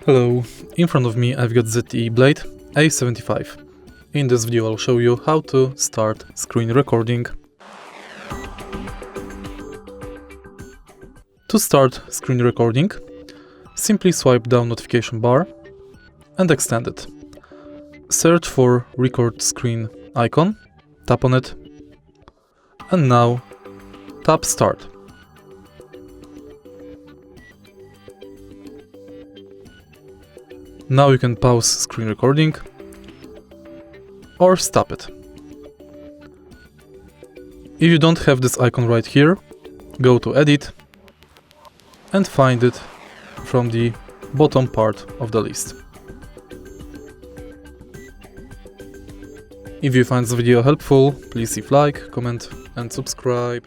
Hello, in front of me I've got ZTE Blade A75. In this video I'll show you how to start screen recording. To start screen recording, simply swipe down notification bar and extend it. Search for record screen icon, tap on it, and now tap start. Now you can pause screen recording or stop it. If you don't have this icon right here, go to Edit and find it from the bottom part of the list. If you find this video helpful, please leave like, comment and subscribe.